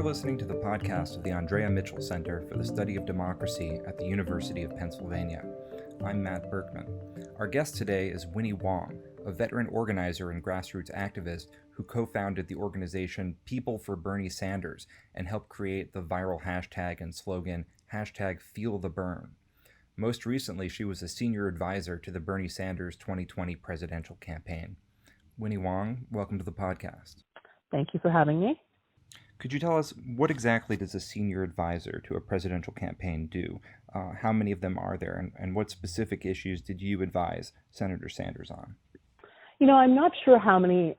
listening to the podcast of the Andrea Mitchell Center for the Study of Democracy at the University of Pennsylvania. I'm Matt Berkman. Our guest today is Winnie Wong, a veteran organizer and grassroots activist who co-founded the organization People for Bernie Sanders and helped create the viral hashtag and slogan #FeelTheBern. Most recently, she was a senior advisor to the Bernie Sanders 2020 presidential campaign. Winnie Wong, welcome to the podcast. Thank you for having me. Could you tell us what exactly does a senior advisor to a presidential campaign do? How many of them are there, and what specific issues did you advise Senator Sanders on? You know, I'm not sure how many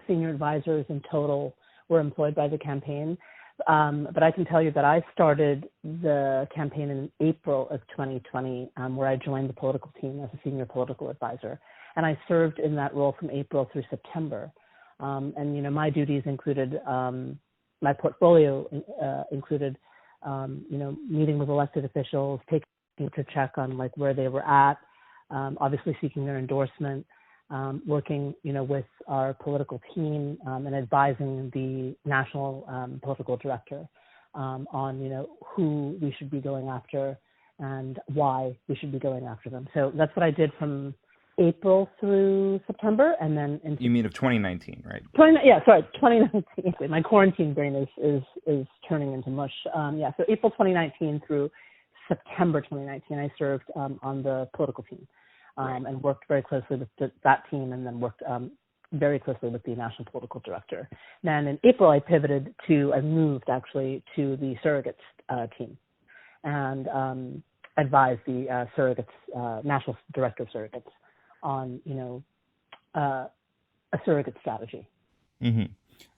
senior advisors in total were employed by the campaign, but I can tell you that I started the campaign in April of 2020, where I joined the political team as a senior political advisor, and I served in that role from April through September. And, you know, my duties included my portfolio included, meeting with elected officials, taking to check on like where they were at, obviously seeking their endorsement, working, with our political team and advising the national political director on, who we should be going after and why we should be going after them. So that's what I did from April through September, and then into You mean of 2019, right? 2019. My quarantine brain is turning into mush. So April 2019 through September 2019, I served on the political team and worked very closely with that team, and then worked very closely with the national political director. Then in April, I moved actually to the surrogates team and advised the surrogates, national director of surrogates, on, a surrogate strategy. Mm-hmm.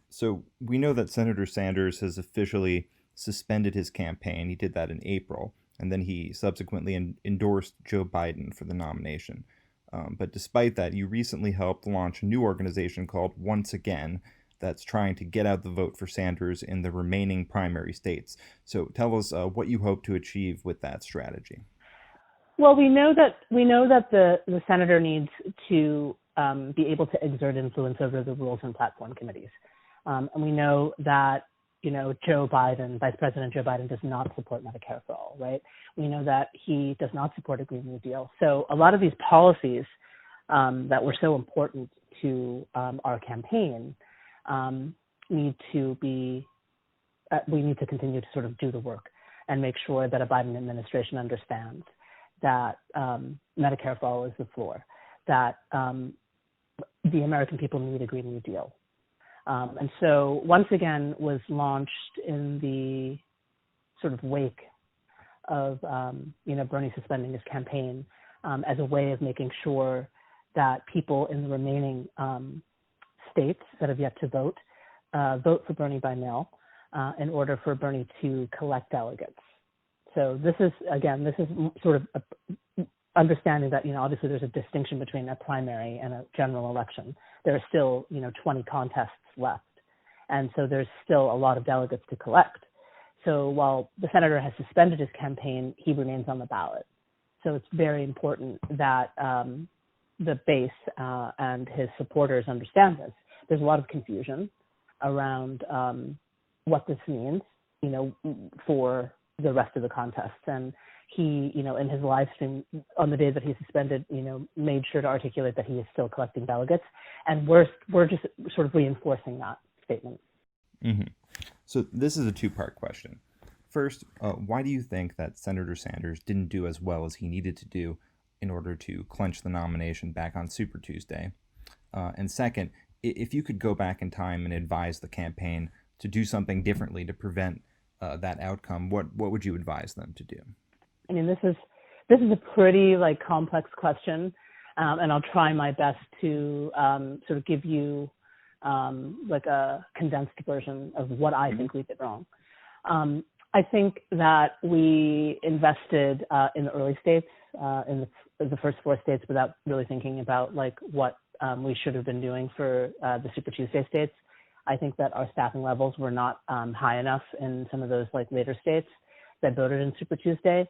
So we know that Senator Sanders has officially suspended his campaign. He did that in April, and then he subsequently endorsed Joe Biden for the nomination. But despite that, you recently helped launch a new organization called Once Again that's trying to get out the vote for Sanders in the remaining primary states. So tell us what you hope to achieve with that strategy. Well, we know that the senator needs to be able to exert influence over the rules and platform committees, and we know that Joe Biden, Vice President Joe Biden, does not support Medicare for all. Right? We know that he does not support a Green New Deal. So a lot of these policies that were so important to our campaign need to be. We need to continue to sort of do the work and make sure that a Biden administration understands that Medicare for all is the floor, that the American people need a Green New Deal. And so Once Again was launched in the sort of wake of, Bernie suspending his campaign as a way of making sure that people in the remaining states that have yet to vote for Bernie by mail in order for Bernie to collect delegates. So this is sort of understanding that, obviously there's a distinction between a primary and a general election. There are still, 20 contests left. And so there's still a lot of delegates to collect. So while the senator has suspended his campaign, he remains on the ballot. So it's very important that the base and his supporters understand this. There's a lot of confusion around what this means, for the rest of the contests. And he, in his live stream on the day that he suspended, made sure to articulate that he is still collecting delegates. And we're just sort of reinforcing that statement. Mm-hmm. So this is a two-part question. First, why do you think that Senator Sanders didn't do as well as he needed to do in order to clinch the nomination back on Super Tuesday? And second, if you could go back in time and advise the campaign to do something differently to prevent that outcome, what would you advise them to do? I mean, this is a pretty complex question, and I'll try my best to sort of give you a condensed version of what I think we did wrong. I think that we invested in the early states, in the first 4 states, without really thinking about what we should have been doing for the Super Tuesday states. I think that our staffing levels were not high enough in some of those later states that voted in Super Tuesday.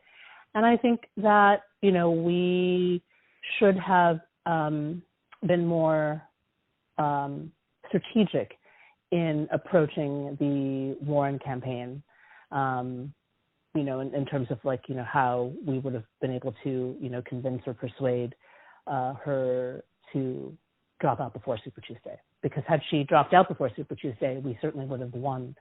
And I think that, we should have been more strategic in approaching the Warren campaign, in terms of how we would have been able to, convince or persuade her to drop out before Super Tuesday. Because had she dropped out before Super Tuesday, we certainly would have won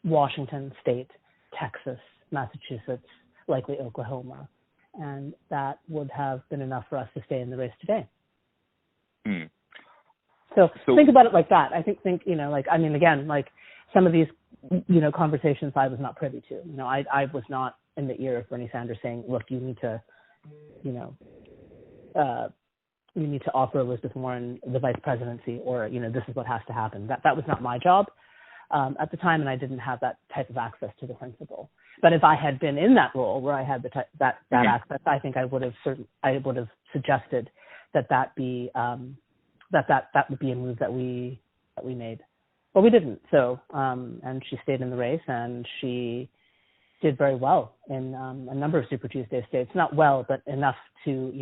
Washington State, Texas, Massachusetts, likely Oklahoma. And that would have been enough for us to stay in the race today. Mm. So think about it like that. I think, again, some of these, conversations I was not privy to. I was not in the ear of Bernie Sanders saying, look, you need to, you need to offer Elizabeth Warren the vice presidency, or, this is what has to happen. That was not my job at the time, and I didn't have that type of access to the principal. But if I had been in that role where I had that access, I think I would have suggested that be that would be a move that we made. But we didn't. So and she stayed in the race, and she did very well in a number of Super Tuesday states. Not well, but enough to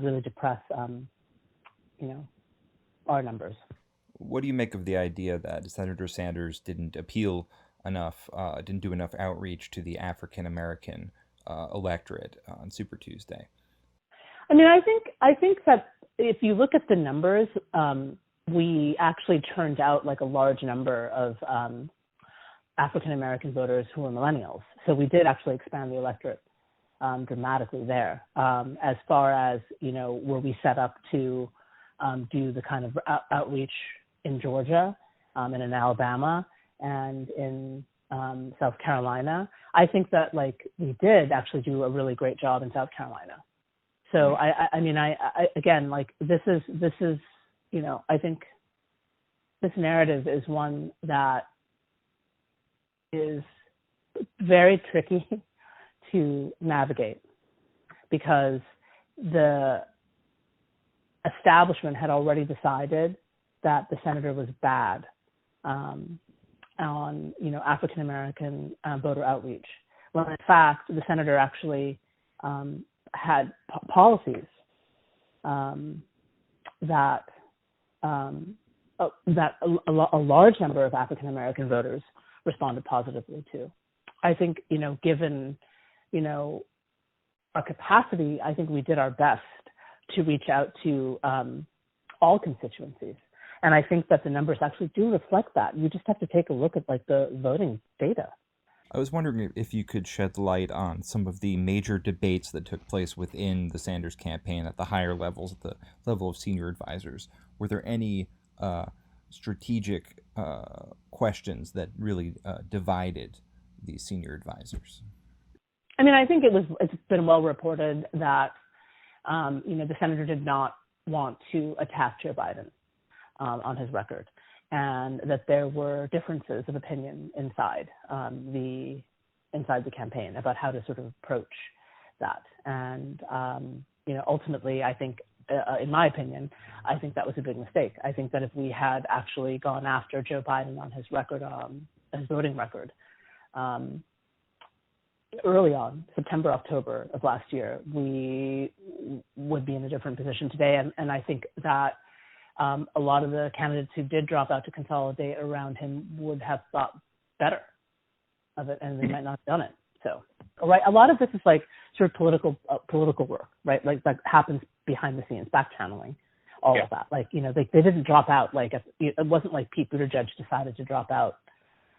really depress our numbers. What do you make of the idea that Senator Sanders didn't appeal enough, didn't do enough outreach to the African-American electorate on Super Tuesday? I mean, I think that if you look at the numbers, we actually turned out a large number of African-American voters who were millennials. So we did actually expand the electorate dramatically there. As far as, were we set up to do the kind of outreach in Georgia and in Alabama and in South Carolina, I think that we did actually do a really great job in South Carolina. So I mean, again, this is, I think this narrative is one that is very tricky to navigate, because the establishment had already decided that the senator was bad on, African American voter outreach. When in fact, the senator actually had policies that a large number of African American voters responded positively to. I think, given, our capacity, I think we did our best to reach out to all constituencies. And I think that the numbers actually do reflect that. You just have to take a look at the voting data. I was wondering if you could shed light on some of the major debates that took place within the Sanders campaign at the higher levels, at the level of senior advisors. Were there any strategic questions that really divided these senior advisors? I mean, I think it's been well reported that the senator did not want to attack Joe Biden on his record, and that there were differences of opinion inside the campaign about how to sort of approach that. And ultimately, I think, in my opinion, I think that was a big mistake. I think that if we had actually gone after Joe Biden on his record, his voting record, early on, September, October of last year, we would be in a different position today. And I think that a lot of the candidates who did drop out to consolidate around him would have thought better of it, and they might not have done it. So, right, a lot of this is sort of political work, right? That happens behind the scenes, back channeling, all of that. They didn't drop out. It wasn't like Pete Buttigieg decided to drop out,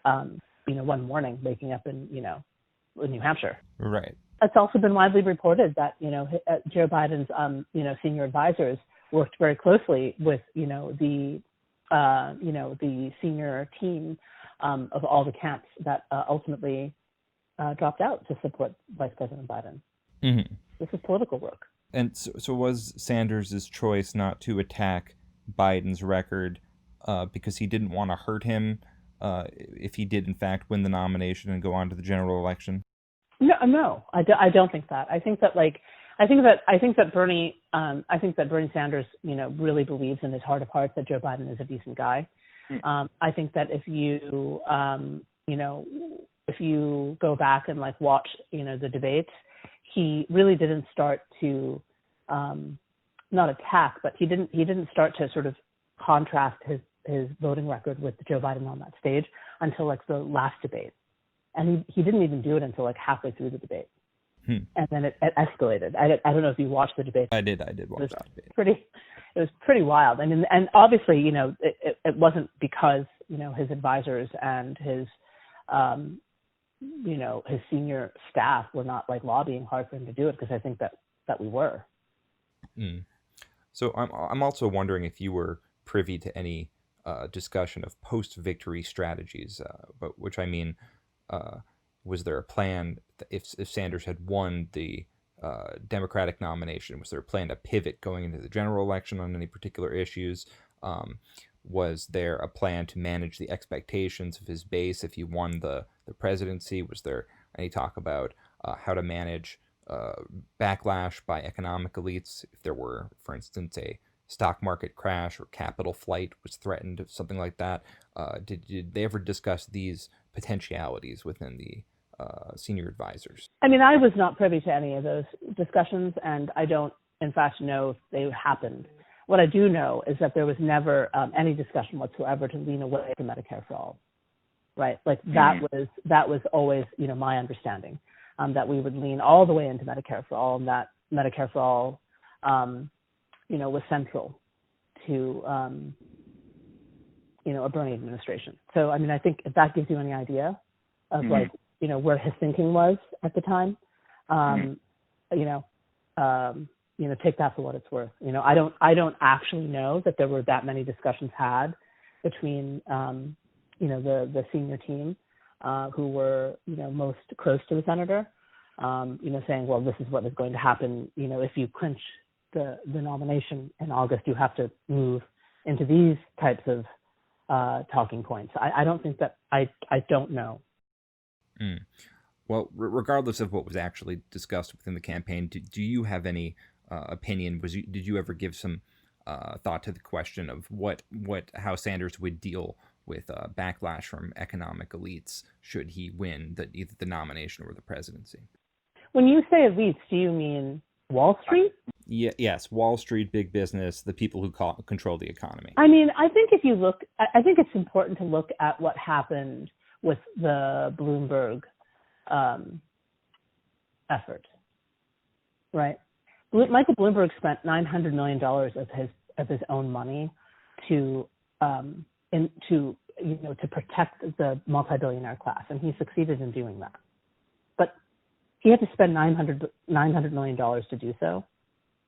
one morning, waking up in, New Hampshire. Right. It's also been widely reported that, Joe Biden's, senior advisors worked very closely with, the senior team of all the camps that ultimately dropped out to support Vice President Biden. Mm-hmm. This is political work. And so was Sanders' choice not to attack Biden's record because he didn't want to hurt him if he did in fact win the nomination and go on to the general election? No, I don't think that. I think that Bernie Sanders, really believes in his heart of hearts that Joe Biden is a decent guy. I think that if you, if you go back and watch, the debates, he really didn't start to, not attack, but he didn't start to sort of contrast his voting record with Joe Biden on that stage until like the last debate, and he didn't even do it until like halfway through the debate, and then it escalated. I don't know if you watched the debate. I did watch that debate. It was pretty wild. I mean, and obviously, you know, it wasn't because, you know, his advisors and his, you know, his senior staff were not like lobbying hard for him to do it, because I think that we were. So I'm also wondering if you were privy to any discussion of post-victory strategies, but which I mean, was there a plan if Sanders had won the Democratic nomination? Was there a plan to pivot going into the general election on any particular issues? Was there a plan to manage the expectations of his base if he won the presidency? Was there any talk about how to manage backlash by economic elites if there were, for instance, a stock market crash or capital flight was threatened, something like that? Did they ever discuss these potentialities within the senior advisors? I mean, I was not privy to any of those discussions, and I don't, in fact, know if they happened. What I do know is that there was never any discussion whatsoever to lean away from Medicare for all, right? Like that was always, you know, my understanding, that we would lean all the way into Medicare for all, and that Medicare for all, you know, was central to, you know, a Bernie administration. So, I mean, I think if that gives you any idea of like, you know, where his thinking was at the time, you know, take that for what it's worth. You know, I don't actually know that there were that many discussions had between, you know, the senior team, who were, you know, most close to the senator, you know, saying, well, this is what is going to happen. You know, if you clinch the nomination in August, you have to move into these types of talking points. I don't think that, I don't know. Well, regardless of what was actually discussed within the campaign, do you have any opinion? Did you ever give some thought to the question of how Sanders would deal with backlash from economic elites should he win either the nomination or the presidency? When you say elites, do you mean Wall Street? Yes, Wall Street, big business, the people who control the economy. I mean, I think if you look, I think it's important to look at what happened with the Bloomberg effort, right? Michael Bloomberg spent $900 million of his own money to protect the multi-billionaire class, and he succeeded in doing that. But he had to spend $900 million to do so,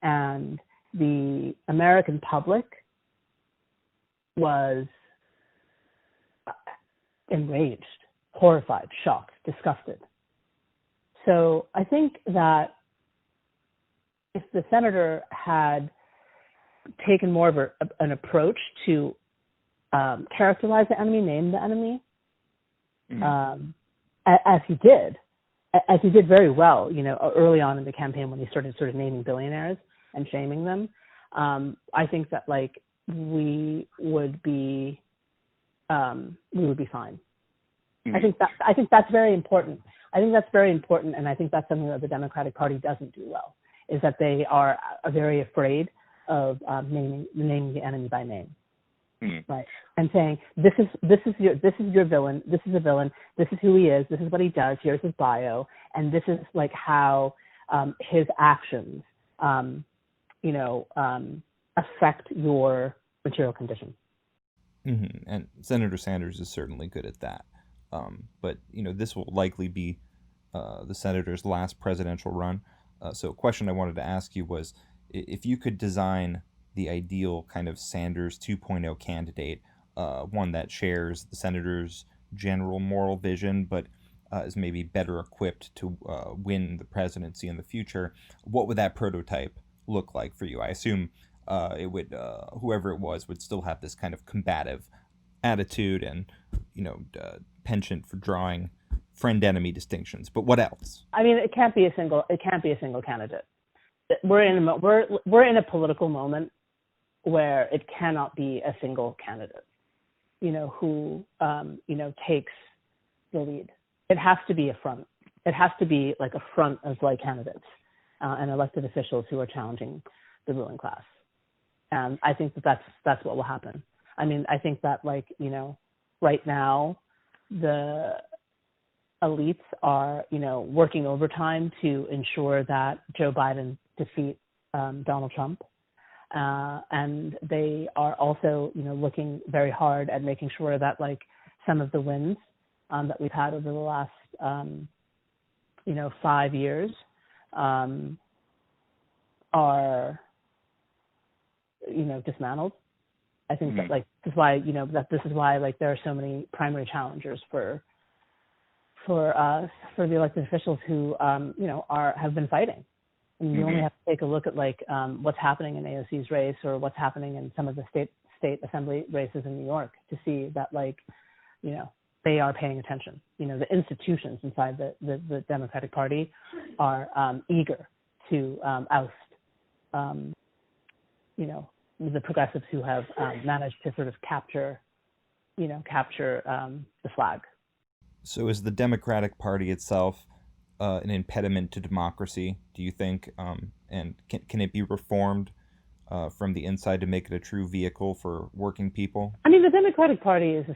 and the American public was enraged, horrified, shocked, disgusted. So I think that if the senator had taken more of an approach to characterize the enemy, name the enemy, as he did very well, you know, early on in the campaign when he started sort of naming billionaires and shaming them, I think that like we would be fine. I think that's very important. And I think that's something that the Democratic Party doesn't do well, is that they are very afraid of naming the enemy by name, right? And saying this is your villain. This is a villain. This is who he is. This is what he does. Here's his bio, and this is like how his actions, affect your material condition. And Senator Sanders is certainly good at that. But, you know, this will likely be the senator's last presidential run. So a question I wanted to ask you was, if you could design the ideal kind of Sanders 2.0 candidate, one that shares the senator's general moral vision, but is maybe better equipped to win the presidency in the future, what would that prototype look like for you? I assume it would, whoever it was, would still have this kind of combative attitude and, you know, penchant for drawing friend-enemy distinctions. But what else? I mean, it can't be a single candidate. We're in a political moment where it cannot be a single candidate, you know, who takes the lead. It has to be a front. It has to be like a front of like candidates and elected officials who are challenging the ruling class. And I think that's what will happen. I mean, I think that like, right now the elites are, working overtime to ensure that Joe Biden defeat Donald Trump. And they are also, looking very hard at making sure that like some of the wins that we've had over the last, 5 years are, dismantled. I think that like this is why, like there are so many primary challengers for the elected officials who, have been fighting. And you only have to take a look at like what's happening in AOC's race or what's happening in some of the state assembly races in New York to see that like, they are paying attention. The institutions inside the Democratic Party are eager to oust, the progressives who have managed to sort of capture the flag. So is the Democratic Party itself an impediment to democracy, do you think? And can it be reformed from the inside to make it a true vehicle for working people? I mean, the Democratic Party the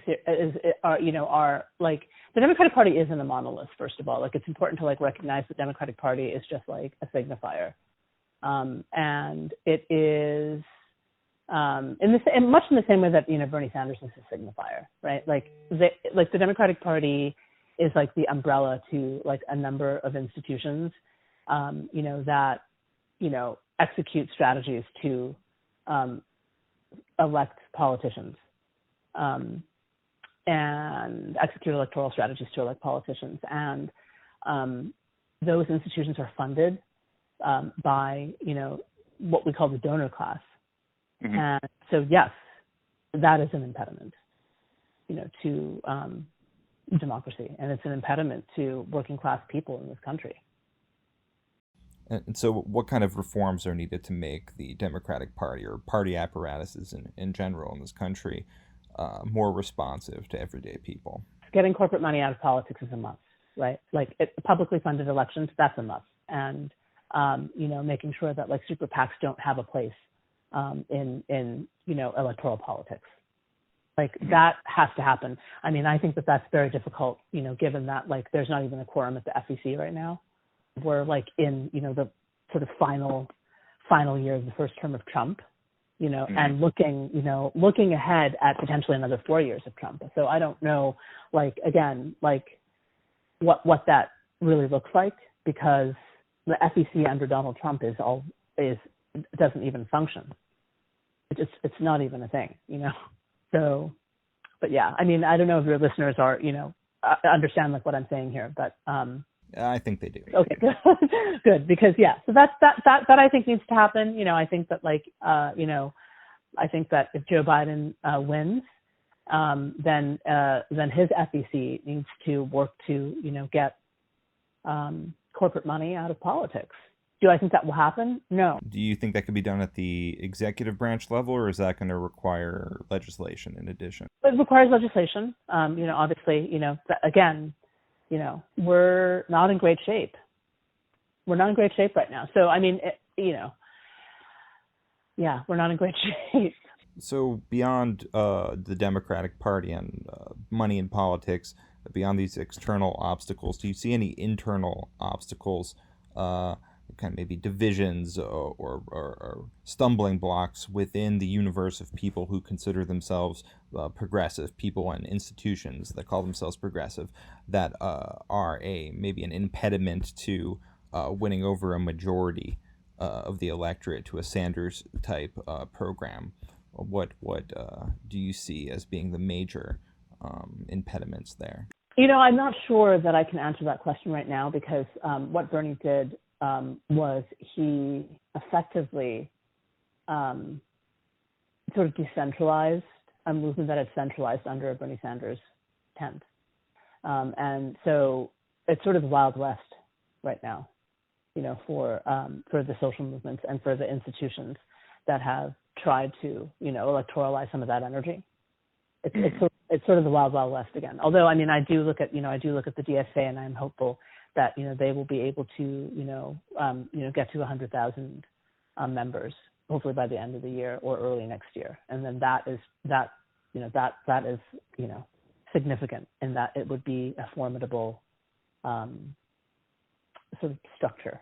Democratic Party isn't a monolith. First of all, like it's important to like recognize the Democratic Party is just like a signifier, and it is much in the same way that Bernie Sanders is a signifier, right? Like the Democratic Party is like the umbrella to like a number of institutions, that, execute strategies to elect politicians and execute electoral strategies to elect politicians. And those institutions are funded by, what we call the donor class. And so, yes, that is an impediment, to democracy, and it's an impediment to working class people in this country. And so what kind of reforms are needed to make the Democratic Party or party apparatuses in general in this country more responsive to everyday people? Getting corporate money out of politics is a must, right? Like publicly funded elections, that's a must. And, making sure that like super PACs don't have a place in electoral politics. Like that has to happen. I mean, I think that that's very difficult, given that like there's not even a quorum at the FEC right now. We're like in, the sort of final year of the first term of Trump, and looking ahead at potentially another 4 years of Trump. So I don't know, like, again, like what that really looks like, because the FEC under Donald Trump doesn't even function. It's not even a thing, So, but yeah, I mean, I don't know if your listeners are, understand like what I'm saying here, but I think they do. Okay, good, because yeah, so that I think needs to happen. I think that like, I think that if Joe Biden wins, then his FEC needs to work to, get corporate money out of politics. Do I think that will happen? No. Do you think that could be done at the executive branch level, or is that going to require legislation in addition? It requires legislation. Obviously, again, we're not in great shape. We're not in great shape right now. So, I mean, we're not in great shape. So beyond the Democratic Party and money in politics, beyond these external obstacles, do you see any internal obstacles, kind of maybe divisions or stumbling blocks within the universe of people who consider themselves progressive, people and institutions that call themselves progressive, that are maybe an impediment to winning over a majority of the electorate to a Sanders type program? What do you see as being the major impediments there? I'm not sure that I can answer that question right now, because what Bernie did was he effectively sort of decentralized a movement that had centralized under Bernie Sanders' tent. And so it's sort of the Wild West right now, for the social movements and for the institutions that have tried to, electoralize some of that energy. It's sort of the Wild West again. Although, I mean, I do look at the DSA, and I'm hopeful that, they will be able to, get to 100,000 members, hopefully by the end of the year or early next year. And then that that is, significant in that it would be a formidable sort of structure,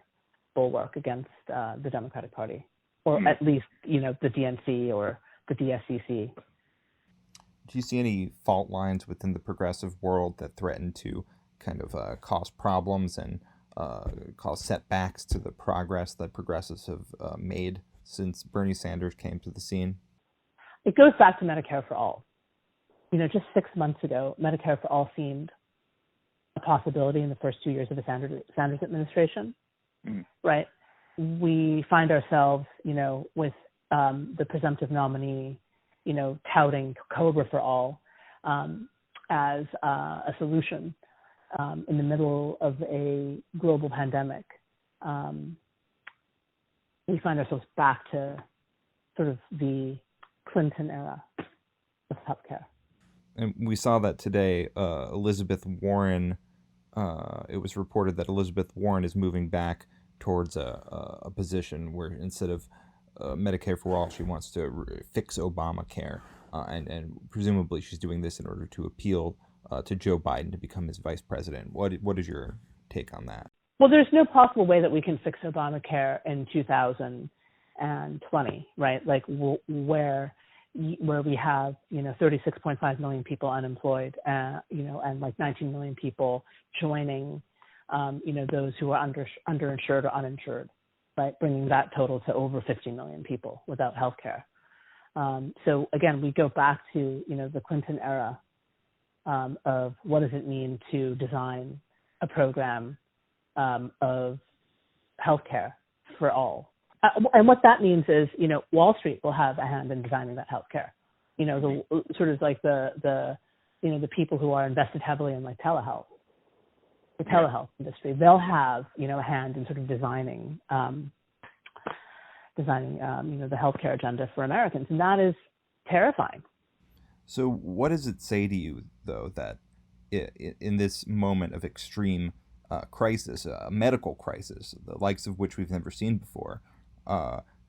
bulwark against the Democratic Party, or at least, the DNC or the DSCC. Do you see any fault lines within the progressive world that threaten to kind of cause problems and cause setbacks to the progress that progressives have made since Bernie Sanders came to the scene? It goes back to Medicare for All. Just 6 months ago, Medicare for All seemed a possibility in the first 2 years of the Sanders administration, right? We find ourselves, with the presumptive nominee, touting COBRA for All as a solution in the middle of a global pandemic. We find ourselves back to sort of the Clinton era of healthcare. And we saw that today, Elizabeth Warren, it was reported that Elizabeth Warren is moving back towards a position where instead of Medicare for All, she wants to fix Obamacare. And presumably she's doing this in order to appeal to Joe Biden to become his vice president. What is your take on that? Well, there's no possible way that we can fix Obamacare in 2020, right? Like where we have 36.5 million people unemployed, and like 19 million people joining, those who are underinsured or uninsured, right? Bringing that total to over 50 million people without health care. So again, we go back to the Clinton era of what does it mean to design a program of healthcare for all. And what that means is, Wall Street will have a hand in designing that healthcare. The sort of like the people who are invested heavily in like telehealth, the telehealth industry, they'll have, a hand in sort of designing the healthcare agenda for Americans. And that is terrifying. So what does it say to you, though, that in this moment of extreme crisis, a medical crisis, the likes of which we've never seen before,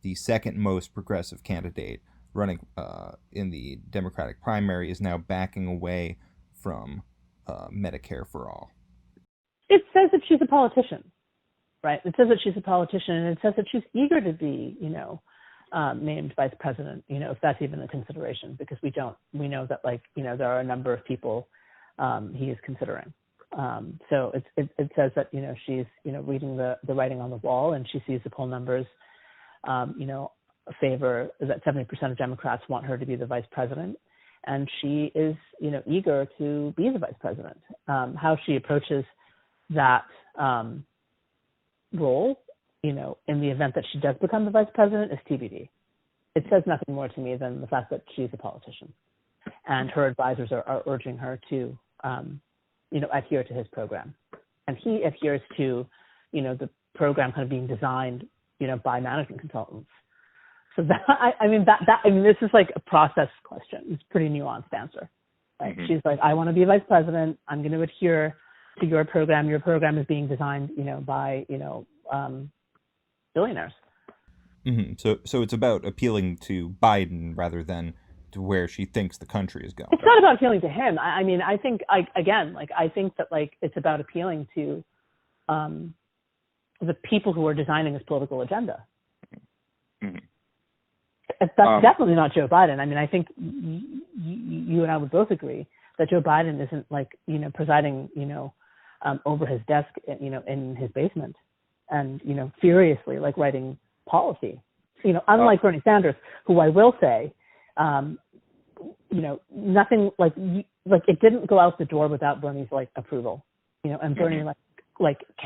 the second most progressive candidate running in the Democratic primary is now backing away from Medicare for All? It says that she's a politician, right? It says that she's a politician, and it says that she's eager to be, named vice president, if that's even a consideration, because we know that there are a number of people he is considering. So it says that, she's, reading the writing on the wall, and she sees the poll numbers, favor that 70% of Democrats want her to be the vice president. And she is, eager to be the vice president. How she approaches that role, in the event that she does become the vice president is TBD. It says nothing more to me than the fact that she's a politician. And her advisors are urging her to, adhere to his program. And he adheres to, the program kind of being designed, by management consultants. So this is like a process question. It's a pretty nuanced answer. Right? Mm-hmm. She's like, I want to be vice president. I'm going to adhere to your program. Your program is being designed, by, billionaires. Mm-hmm. So it's about appealing to Biden rather than to where she thinks the country is going. It's not about appealing to him. I think that it's about appealing to the people who are designing his political agenda. Mm-hmm. That's definitely not Joe Biden. I think you and I would both agree that Joe Biden isn't presiding, over his desk, in his basement and, furiously writing policy, unlike Bernie Sanders, who I will say, nothing it didn't go out the door without Bernie's approval, and Bernie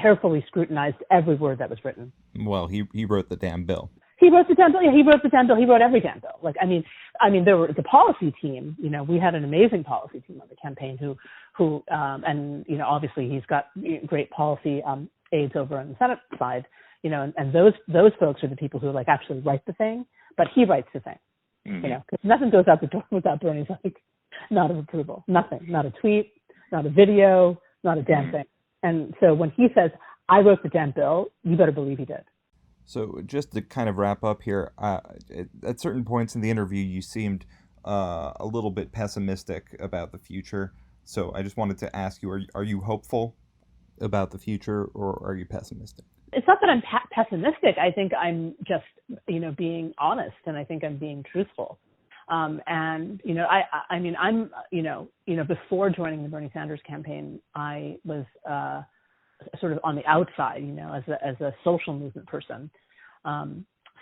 carefully scrutinized every word that was written. Well, he wrote the damn bill. He wrote the damn bill. Yeah, he wrote the damn bill. He wrote every damn bill. There were the policy team. We had an amazing policy team on the campaign who obviously he's got great policy aides over on the Senate side. And those folks are the people who actually write the thing, but he writes the thing. Mm-hmm. Because nothing goes out the door without Bernie's nod of approval. Nothing. Not a tweet. Not a video. Not a damn thing. And so when he says, "I wrote the damn bill," you better believe he did. So just to kind of wrap up here, at certain points in the interview, you seemed a little bit pessimistic about the future. So I just wanted to ask you, are you hopeful about the future, or are you pessimistic? It's not that I'm pessimistic. I think I'm just, being honest, and I think I'm being truthful. And, I mean, I'm, before joining the Bernie Sanders campaign, I was sort of on the outside, as a social movement person.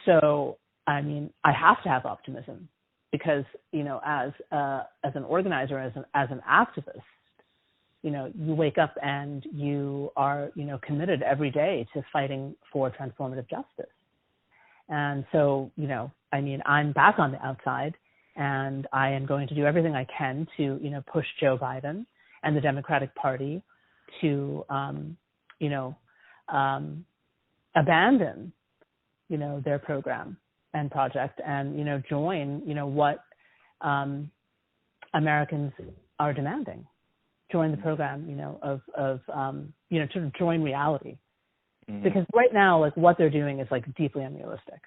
So, I mean, I have to have optimism because, as an organizer, as an activist, you wake up and you are, committed every day to fighting for transformative justice. And so, I mean, I'm back on the outside, and I am going to do everything I can to, push Joe Biden and the Democratic Party to, abandon, their program and project and, join, what Americans are demanding. Join the program, sort of join reality. Mm-hmm. Because right now, like, what they're doing is, like, deeply unrealistic.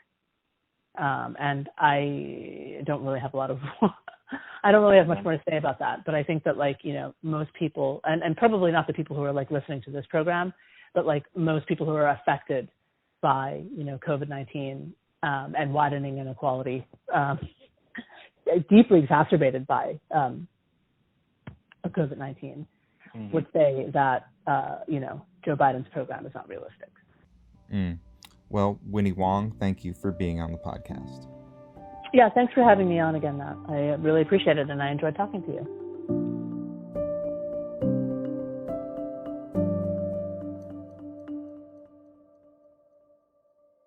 And I don't really have I don't really have much more to say about that. But I think that, like, most people, and probably not the people who are, like, listening to this program, but, like, most people who are affected by, COVID-19 and widening inequality, deeply exacerbated by COVID-19, mm-hmm. would say that, Joe Biden's program is not realistic. Well, Winnie Wong, thank you for being on the podcast. Yeah, thanks for having me on again, Matt. I really appreciate it, and I enjoyed talking to you.